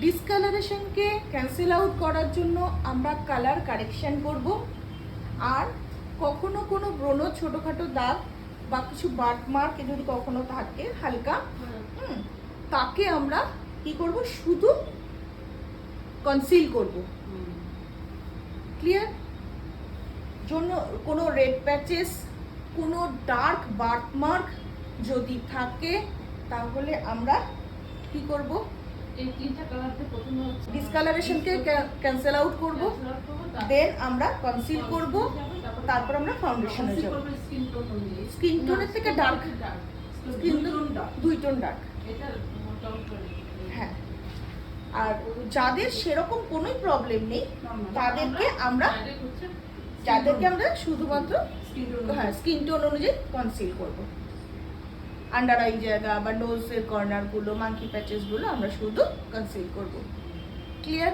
ডিসকালারেশনকে cancel out করার জন্য আমরা কালার কারেকশন করব। আর কখনো কোনো ব্রণ, ছোটোখাটো দাগ বা কিছু বার্থ মার্ক যদি কখনো থাকে হালকা, তাকে আমরা কি করব, শুধু কনসিল করব। ক্লিয়ার? জন্য কোনো রেড প্যাচেস, কোনো ডার্ক বার্থ মার্ক যদি থাকে তাহলে আমরা কি করব, এই তিনটা কালারতে প্রথমে ডিসকালারেশনকে ক্যান্সেল আউট করব, দেন আমরা কনসিল করব, তারপর আমরা ফাউন্ডেশনে যাব। স্কিন টোনের থেকে dark, skin tone 2 tone dark. হ্যাঁ, আর যাদের সেরকম কোনোই প্রবলেম নেই তাদেরকে আমরা শুধুমাত্র স্কিন টোন অনুযায়ী কনসিল করব। আন্ডার আই জায়গা বা নোজের কর্নারগুলো, মাঙ্কি প্যাচেসগুলো আমরা শুধু কনসিল করব। ক্লিয়ার?